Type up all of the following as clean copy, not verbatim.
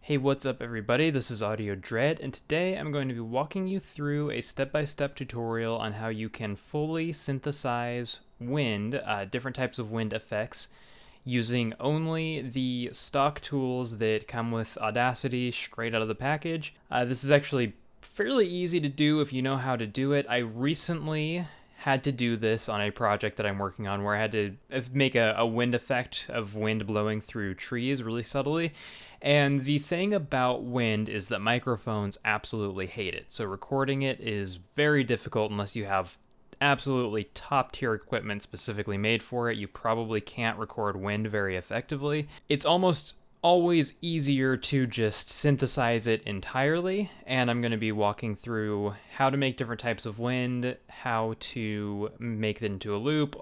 Hey, what's up everybody? This is Audio Dread, and today I'm going to be walking you through a step-by-step tutorial on how you can fully synthesize wind, different types of wind effects, using only the stock tools that come with Audacity straight out of the package. This is actually fairly easy to do if you know how to do it. I recently had to do this on a project that I'm working on where I had to make a wind effect of wind blowing through trees really subtly. And the thing about wind is that microphones absolutely hate it. So recording it is very difficult unless you have absolutely top tier equipment specifically made for it. You probably can't record wind very effectively. It's almost always easier to just synthesize it entirely, and I'm going to be walking through how to make different types of wind, how to make it into a loop,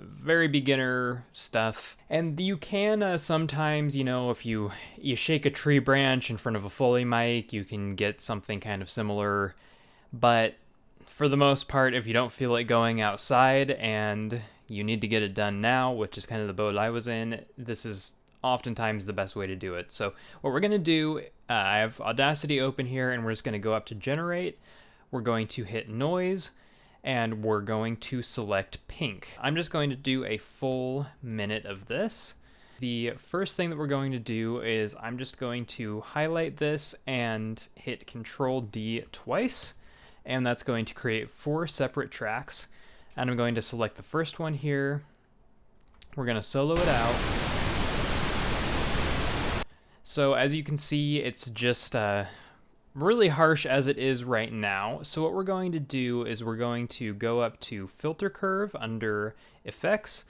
very beginner stuff. And you can sometimes, if you shake a tree branch in front of a Foley mic, you can get something kind of similar. But for the most part, if you don't feel like going outside and you need to get it done now, which is kind of the boat I was in, this is oftentimes the best way to do it. So what we're going to do, I have Audacity open here, and we're just going to go up to Generate. We're going to hit Noise, and we're going to select Pink. I'm just going to do a full minute of this. The first thing that we're going to do is I'm just going to highlight this and hit Control D twice, and that's going to create 4 separate tracks. And I'm going to select the first one here. We're going to solo it out. So as you can see, it's just really harsh as it is right now. So what we're going to do is we're going to go up to Filter Curve under Effects,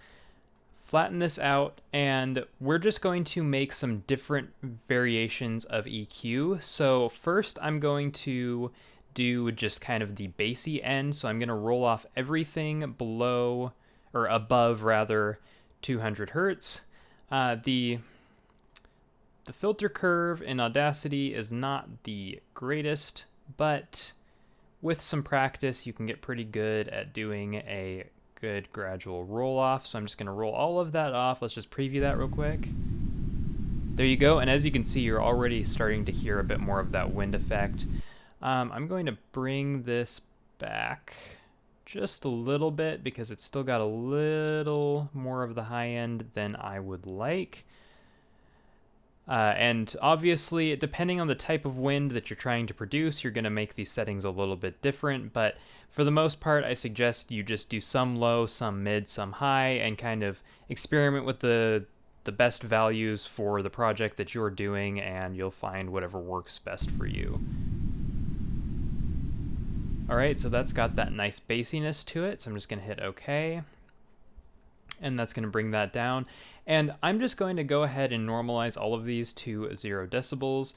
flatten this out, and we're just going to make some different variations of EQ. So first I'm going to do just kind of the bassy end. So I'm going to roll off everything below, or above rather, 200 hertz. The filter curve in Audacity is not the greatest, but with some practice you can get pretty good at doing a good gradual roll off. So I'm just going to roll all of that off. Let's just preview that real quick. There you go, and as you can see, you're already starting to hear a bit more of that wind effect. I'm going to bring this back just a little bit because it's still got a little more of the high end than I would like. And obviously, depending on the type of wind that you're trying to produce, you're going to make these settings a little bit different. But for the most part, I suggest you just do some low, some mid, some high, and kind of experiment with the best values for the project that you're doing, and you'll find whatever works best for you. Alright, so that's got that nice bassiness to it, so I'm just going to hit OK. And that's going to bring that down. And I'm just going to go ahead and normalize all of these to 0 decibels.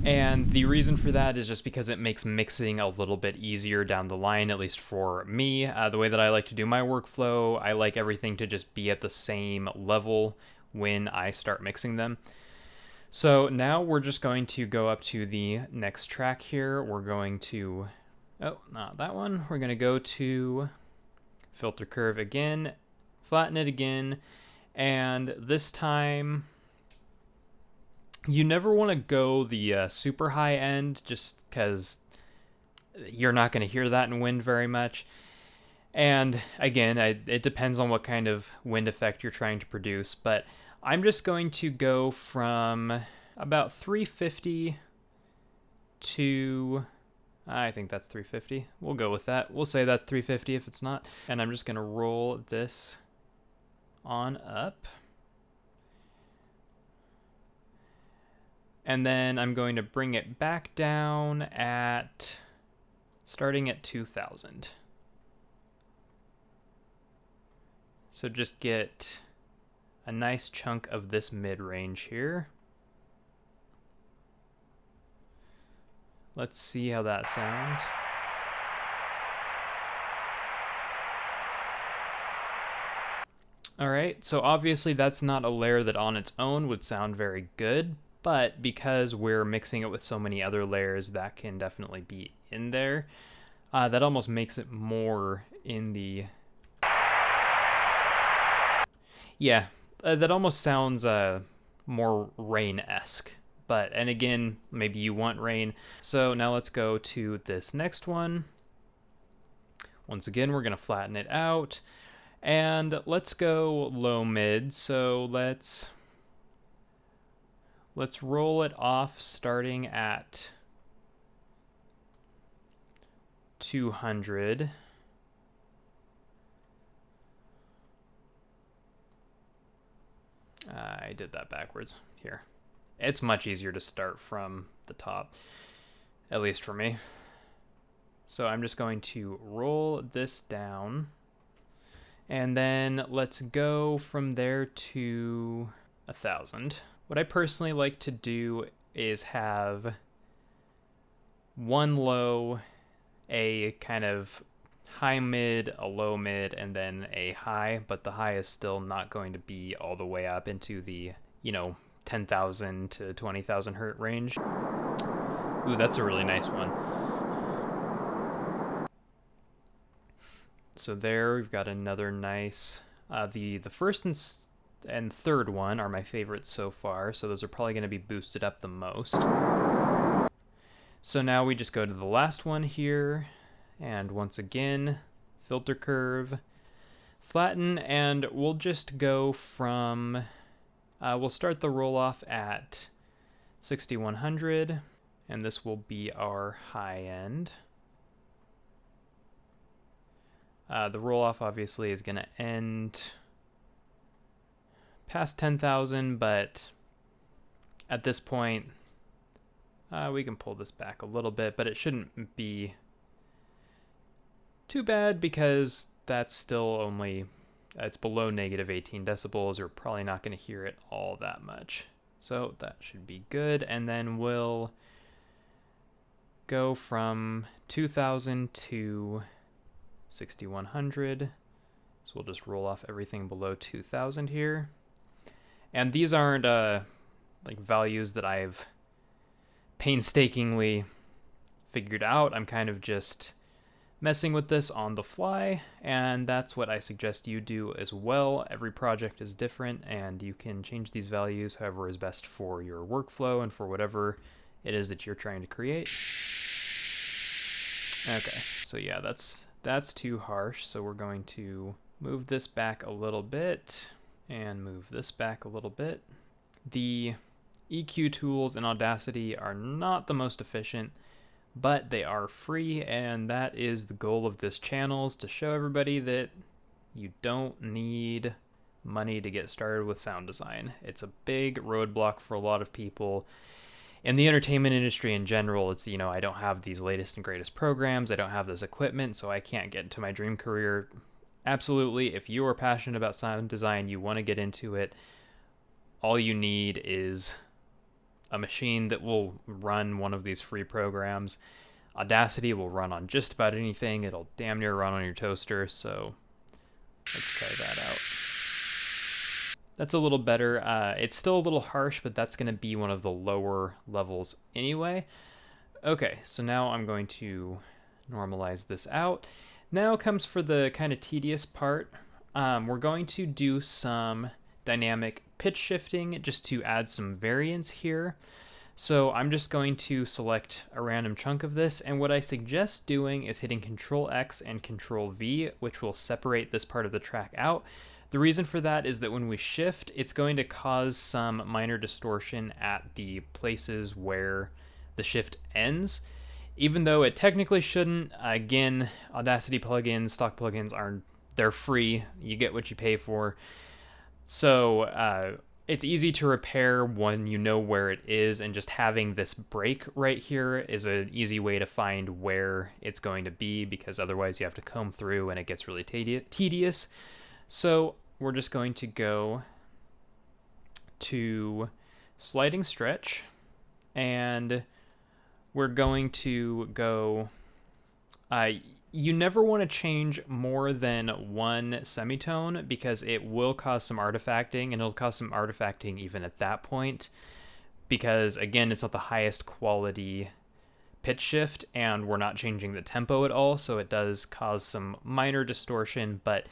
And the reason for that is just because it makes mixing a little bit easier down the line, at least for me. The way that I like to do my workflow, I like everything to just be at the same level when I start mixing them. So now we're just going to go up to the next track here. We're going to, oh, not that one. We're going to go to Filter Curve again, flatten it again, and this time you never want to go the super high end just because you're not going to hear that in wind very much. And again, it depends on what kind of wind effect you're trying to produce, but I'm just going to go from about 350 to, I think that's 350. We'll go with that. We'll say that's 350 if it's not. And I'm just going to roll this on up. And then I'm going to bring it back down at, starting at 2000. So just get a nice chunk of this mid-range here. Let's see how that sounds. Alright, so obviously that's not a layer that on its own would sound very good, but because we're mixing it with so many other layers, that can definitely be in there. That almost makes it more in the... Yeah, that almost sounds more rain-esque and again, maybe you want rain. So now let's go to this next one. Once again, we're gonna flatten it out, and let's go low mid. So let's roll it off starting at 200. I did that backwards here. It's much easier to start from the top, at least for me. So I'm just going to roll this down, and then let's go from there to 1,000. What I personally like to do is have one low, a kind of high mid, a low mid, and then a high, but the high is still not going to be all the way up into the, 10,000 to 20,000 hertz range. Ooh, that's a really nice one. So there we've got another nice, the first and third one are my favorites so far, so those are probably going to be boosted up the most. So now we just go to the last one here, and once again, filter curve, flatten, and we'll just go from, we'll start the roll off at 6100, and this will be our high end. The roll off obviously is going to end past 10,000, but at this point, we can pull this back a little bit, but it shouldn't be too bad because that's still only, it's below negative 18 decibels. You're probably not going to hear it all that much. So that should be good. And then we'll go from 2,000 to 6,100. So we'll just roll off everything below 2,000 here. And these aren't like values that I've painstakingly figured out. I'm kind of just messing with this on the fly, and that's what I suggest you do as well. Every project is different, and you can change these values however is best for your workflow and for whatever it is that you're trying to create. Okay, so yeah, that's too harsh, so we're going to move this back a little bit and move this back a little bit. The EQ tools in Audacity are not the most efficient, but they are free, and that is the goal of this channel, is to show everybody that you don't need money to get started with sound design. It's a big roadblock for a lot of people. In the entertainment industry in general, it's, I don't have these latest and greatest programs, I don't have this equipment, so I can't get into my dream career. Absolutely, if you are passionate about sound design, you want to get into it, all you need is a machine that will run one of these free programs. Audacity will run on just about anything. It'll damn near run on your toaster, so let's try that out. That's a little better. It's still a little harsh, but that's going to be one of the lower levels anyway. Okay, so now I'm going to normalize this out. Now comes for the kind of tedious part. We're going to do some dynamic pitch shifting just to add some variance here. So I'm just going to select a random chunk of this, and what I suggest doing is hitting Control X and Control V, which will separate this part of the track out. The reason for that is that when we shift, it's going to cause some minor distortion at the places where the shift ends, even though it technically shouldn't. Again, Audacity plugins, stock plugins, they're free. You get what you pay for. So it's easy to repair when you know where it is, and just having this break right here is an easy way to find where it's going to be, because otherwise you have to comb through and it gets really tedious. So we're just going to go to sliding stretch, and we're going to go, you never want to change more than one semitone because it will cause some artifacting, and it'll cause some artifacting even at that point, because again, it's not the highest quality pitch shift and we're not changing the tempo at all, so it does cause some minor distortion, but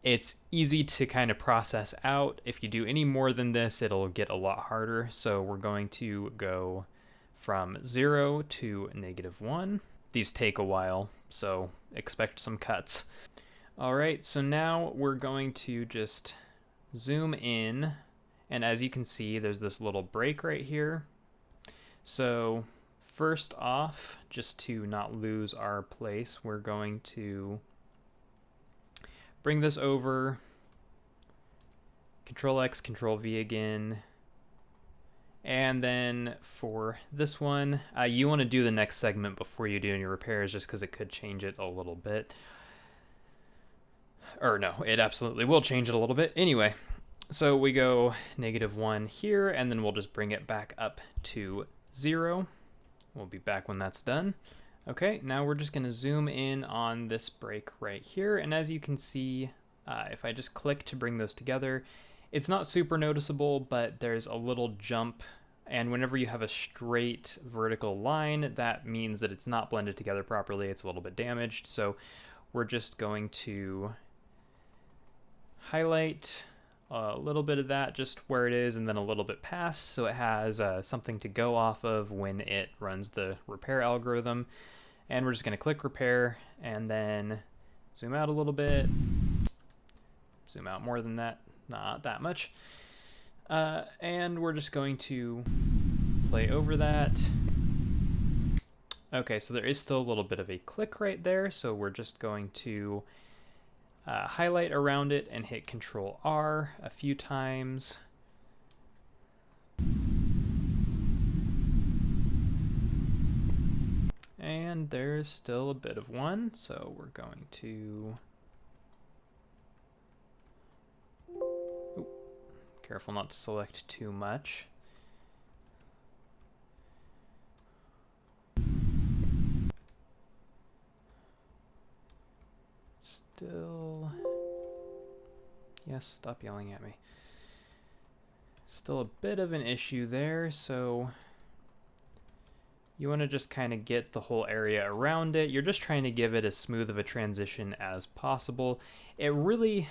It's easy to kind of process out. If you do any more than this, it'll get a lot harder. So we're going to go from 0 to -1. These take a while, so expect some cuts. All right, so now we're going to just zoom in, and as you can see, there's this little break right here. So first off, just to not lose our place, we're going to bring this over, Control X, Control V again, and then for this one, you want to do the next segment before you do any repairs, just because it could change it a little bit. Or no, it absolutely will change it a little bit. Anyway, so we go -1 here, and then we'll just bring it back up to 0. We'll be back when that's done. Okay, now we're just going to zoom in on this break right here, and as you can see, if I just click to bring those together, it's not super noticeable, but there's a little jump, and whenever you have a straight vertical line, that means that it's not blended together properly. It's a little bit damaged, so we're just going to highlight a little bit of that just where it is, and then a little bit past, so it has something to go off of when it runs the repair algorithm. And we're just going to click repair, and then zoom out a little bit, zoom out more than that, not that much, and we're just going to play over that. Okay, so there is still a little bit of a click right there, so we're just going to highlight around it and hit Control R a few times. And there's still a bit of one, so we're going to... Ooh, careful not to select too much. Still... Yes, stop yelling at me. Still a bit of an issue there, so you want to just kind of get the whole area around it. You're just trying to give it as smooth of a transition as possible. It really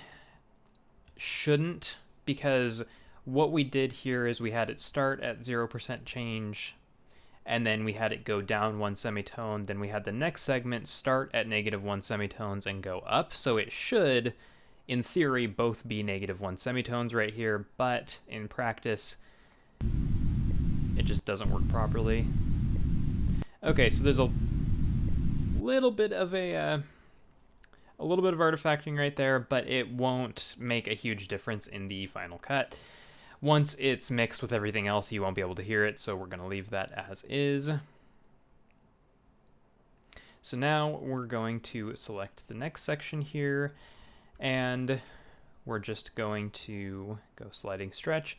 shouldn't, because what we did here is we had it start at 0% change, and then we had it go down 1 semitone. Then we had the next segment start at -1 semitones and go up. So it should, in theory, both be -1 semitones right here, but in practice, it just doesn't work properly. Okay, so there's a little bit of artifacting right there, but it won't make a huge difference in the final cut. Once it's mixed with everything else, you won't be able to hear it, so we're going to leave that as is. So now we're going to select the next section here, and we're just going to go sliding stretch,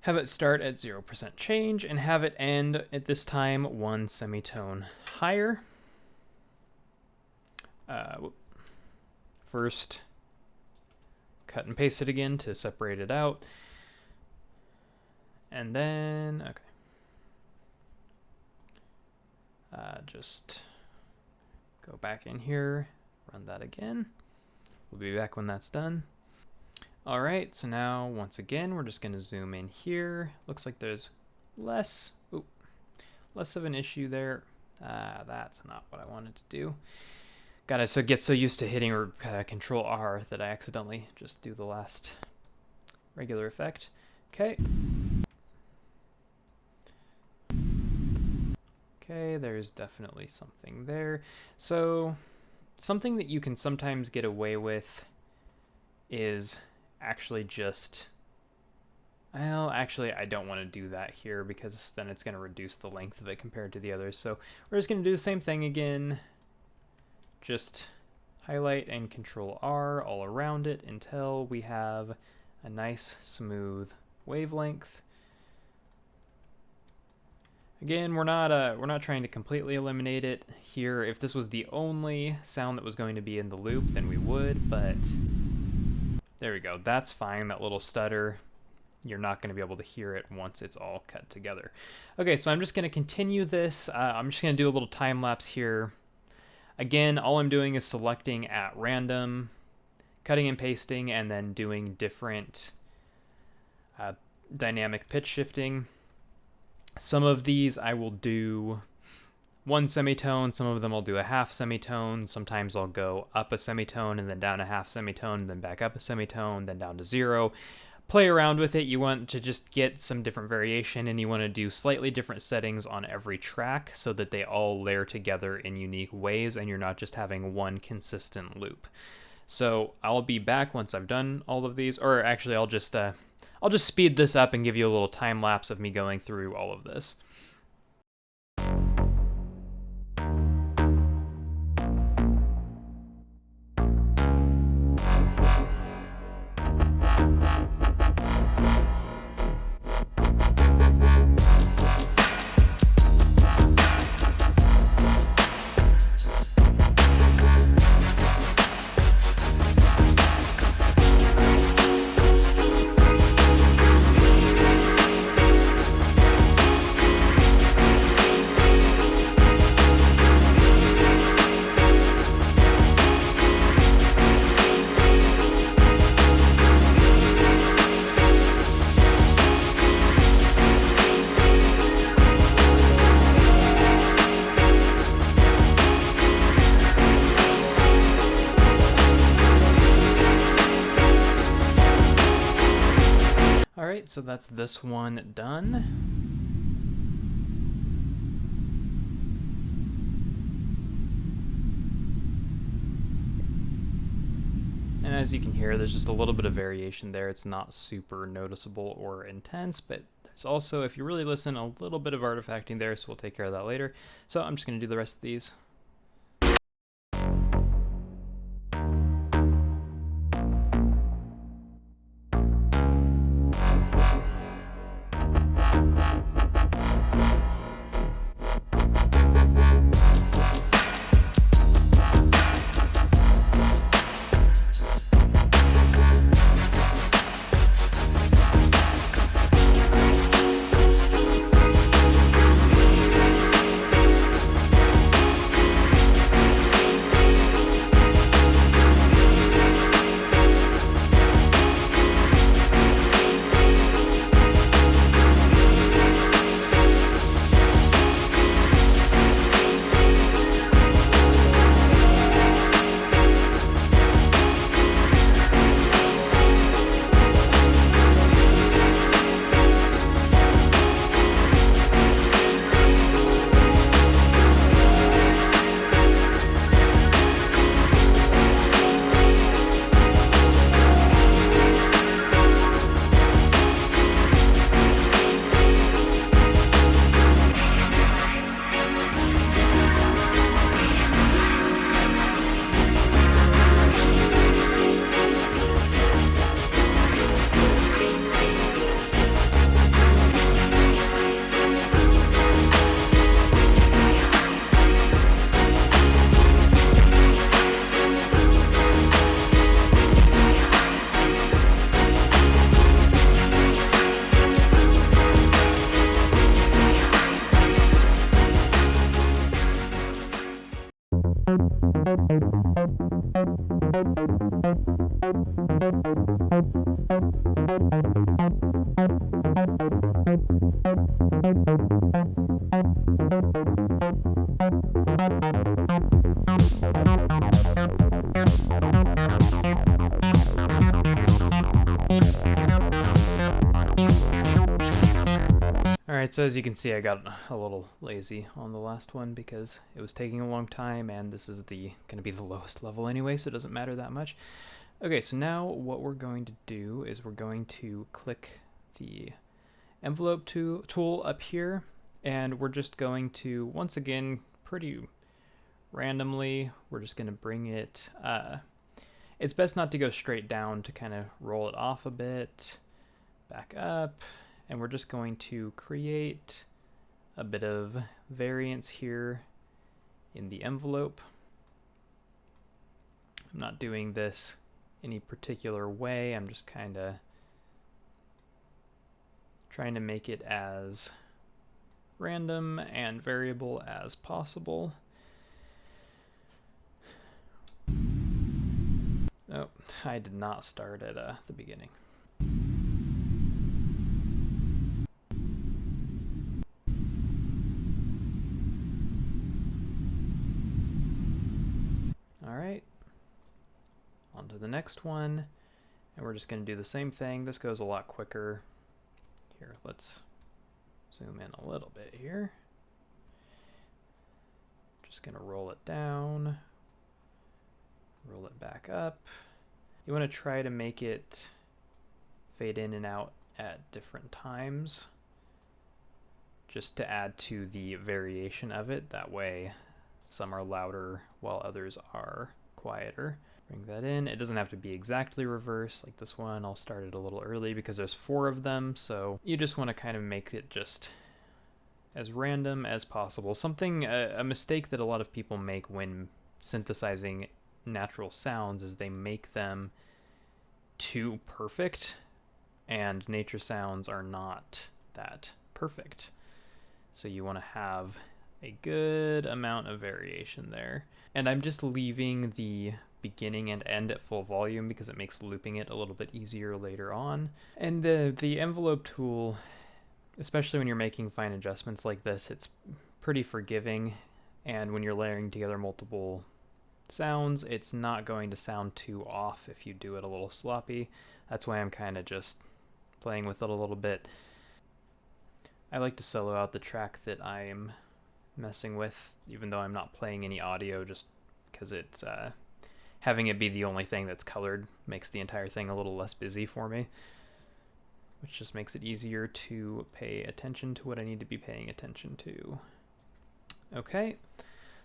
have it start at 0% change, and have it end at this time 1 semitone higher. First, cut and paste it again to separate it out. And then, okay. Just go back in here, run that again. We'll be back when that's done. All right, so now once again, we're just going to zoom in here. Looks like there's less of an issue there. That's not what I wanted to do. Gotta get so used to hitting Control R that I accidentally just do the last regular effect. Okay. Okay, there's definitely something there. So something that you can sometimes get away with is actually just, well, actually I don't want to do that here because then it's going to reduce the length of it compared to the others. So we're just going to do the same thing again. Just highlight and Control R all around it until we have a nice smooth wavelength. Again, we're not trying to completely eliminate it here. If this was the only sound that was going to be in the loop, then we would, but there we go. That's fine, that little stutter. You're not going to be able to hear it once it's all cut together. Okay, so I'm just going to continue this. I'm just going to do a little time lapse here. Again, all I'm doing is selecting at random, cutting and pasting and then doing different dynamic pitch shifting. Some of these I will do one semitone, some of them I'll do a half semitone, sometimes I'll go up a semitone and then down a half semitone, and then back up a semitone, then down to 0. Play around with it. You want to just get some different variation, and you want to do slightly different settings on every track so that they all layer together in unique ways and you're not just having one consistent loop. So I'll be back once I've done all of these, or actually I'll just speed this up and give you a little time lapse of me going through all of this. Alright, so that's this one done. And as you can hear, there's just a little bit of variation there. It's not super noticeable or intense, but there's also, if you really listen, a little bit of artifacting there, so we'll take care of that later. So I'm just going to do the rest of these. Alright, so as you can see, I got a little lazy on the last one because it was taking a long time, and this is going to be the lowest level anyway, so it doesn't matter that much. Okay, so now what we're going to do is we're going to click the envelope tool up here, and we're just going to, once again, pretty randomly, we're just going to bring it, it's best not to go straight down, to kind of roll it off a bit, back up, and we're just going to create a bit of variance here in the envelope. I'm not doing this any particular way, I'm just kind of trying to make it as random and variable as possible. Oh, I did not start at the beginning. All right, on to the next one, and we're just going to do the same thing. This goes a lot quicker. Here, let's zoom in a little bit here. Just going to roll it down, roll it back up. You want to try to make it fade in and out at different times, just to add to the variation of it. That way some are louder while others are quieter. Bring that in. It doesn't have to be exactly reverse like this one. I'll start it a little early because there's 4 of them, so you just want to kind of make it just as random as possible. Something, a mistake that a lot of people make when synthesizing natural sounds is they make them too perfect, and nature sounds are not that perfect. So you want to have a good amount of variation there. And I'm just leaving the beginning and end at full volume because it makes looping it a little bit easier later on. And the envelope tool, especially when you're making fine adjustments like this, it's pretty forgiving. And when you're layering together multiple sounds, it's not going to sound too off if you do it a little sloppy. That's why I'm kind of just playing with it a little bit. I like to solo out the track that I'm messing with, even though I'm not playing any audio, just because it's having it be the only thing that's colored makes the entire thing a little less busy for me, which just makes it easier to pay attention to what I need to be paying attention to. Okay,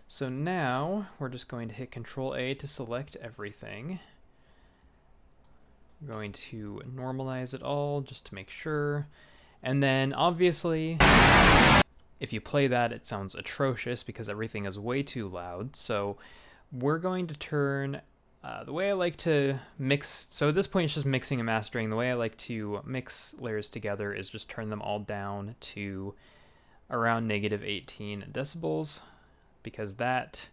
so now we're just going to hit Control A to select everything. I'm going to normalize it all just to make sure. And then obviously, if you play that, it sounds atrocious because everything is way too loud. So we're going to turn, the way I like to mix, so at this point it's just mixing and mastering. The way I like to mix layers together is just turn them all down to around -18 decibels, because that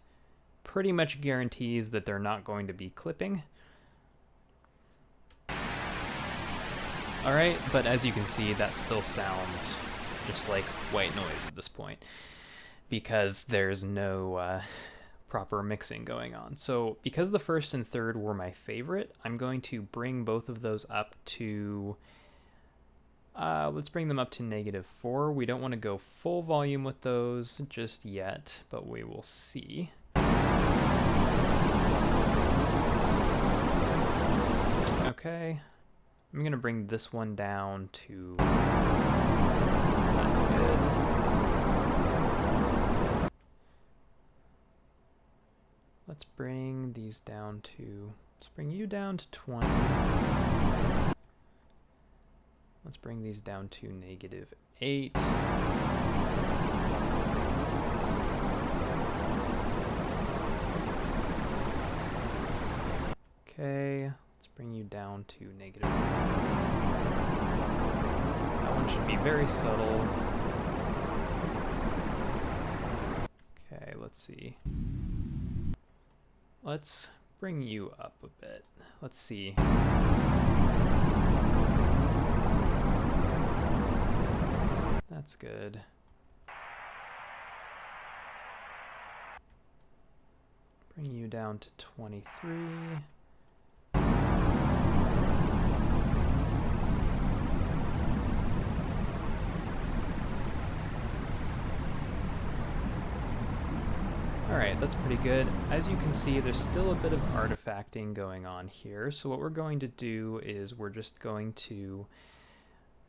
pretty much guarantees that they're not going to be clipping. Alright, but as you can see, that still sounds just like white noise at this point, because there's no proper mixing going on. So because the first and third were my favorite, I'm going to bring both of those up to, let's bring them up to -4. We don't want to go full volume with those just yet, but we will see. Okay. I'm going to bring this one down to, that's good. Let's bring these down to, let's bring you down to 20. Let's bring these down to -8. Okay. Bring you down to -1. That one should be very subtle. Okay, let's see. Let's bring you up a bit. Let's see. That's good. Bring you down to 23. Alright, that's pretty good. As you can see, there's still a bit of artifacting going on here, so what we're going to do is we're just going to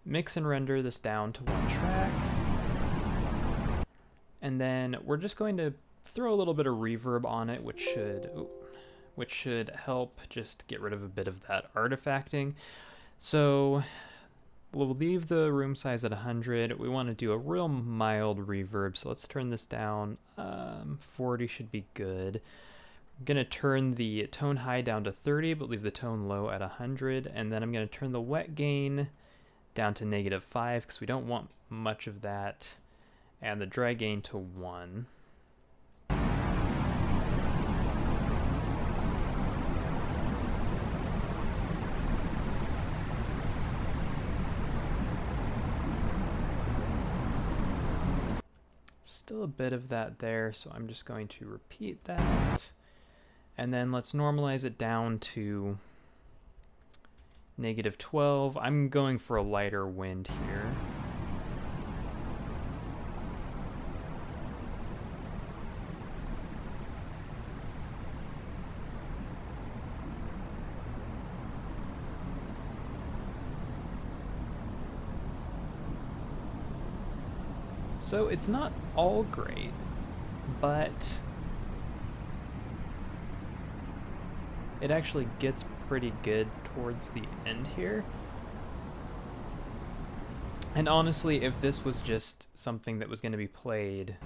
mix and render this down to one track, and then we're just going to throw a little bit of reverb on it, which should help just get rid of a bit of that artifacting. So we'll leave the room size at 100. We want to do a real mild reverb, so let's turn this down. 40 should be good. I'm going to turn the tone high down to 30, but leave the tone low at 100, and then I'm going to turn the wet gain down to -5, because we don't want much of that, and the dry gain to 1. still a bit of that there, so I'm just going to repeat that. And then let's normalize it down to -12. I'm going for a lighter wind here. So it's not all great, but it actually gets pretty good towards the end here. And honestly, if this was just something that was going to be played,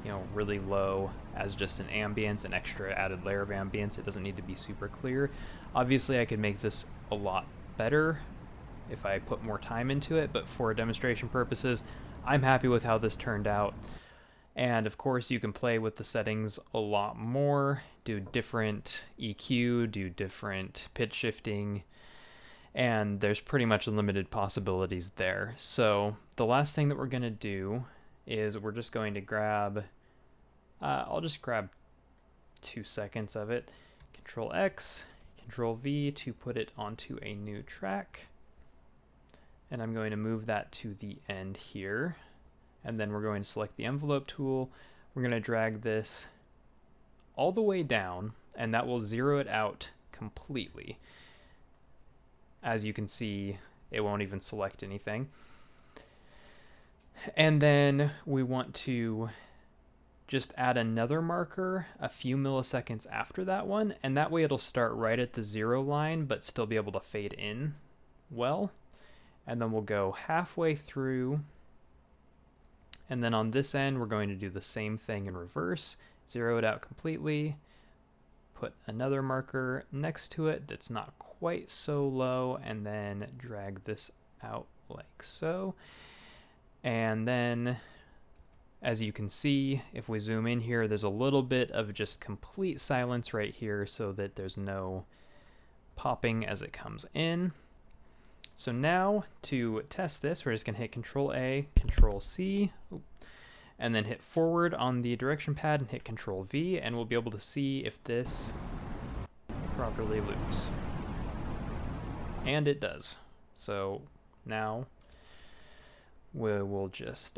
you know, really low as just an ambience, an extra added layer of ambience, it doesn't need to be super clear. Obviously, I could make this a lot better if I put more time into it, but for demonstration purposes, I'm happy with how this turned out. And of course, you can play with the settings a lot more, do different EQ, do different pitch shifting, and there's pretty much unlimited possibilities there. So the last thing that we're going to do is we're just going to grab, I'll just grab 2 seconds of it, Control X, Control V to put it onto a new track. And I'm going to move that to the end here. And then we're going to select the envelope tool. We're going to drag this all the way down, and that will zero it out completely. As you can see, it won't even select anything. And then we want to just add another marker a few milliseconds after that one, and that way it'll start right at the 0 line, but still be able to fade in well. And then we'll go halfway through, and then on this end we're going to do the same thing in reverse, zero it out completely, put another marker next to it that's not quite so low, and then drag this out like so. And then as you can see, if we zoom in here, there's a little bit of just complete silence right here so that there's no popping as it comes in. So now to test this, we're just going to hit Control A, Control C, and then hit forward on the direction pad and hit Control V, and we'll be able to see if this properly loops. And it does. So now we'll just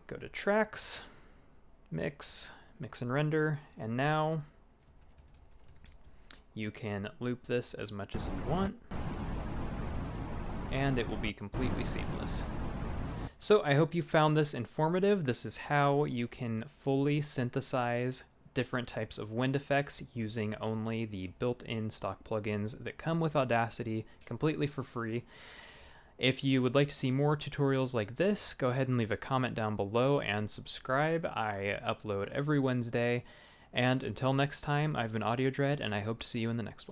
go to Tracks, Mix, Mix and Render, and now you can loop this as much as you want, and it will be completely seamless. So I hope you found this informative. This is how you can fully synthesize different types of wind effects using only the built-in stock plugins that come with Audacity completely for free. If you would like to see more tutorials like this, go ahead and leave a comment down below and subscribe. I upload every Wednesday. And until next time, I've been Audio Dread, and I hope to see you in the next one.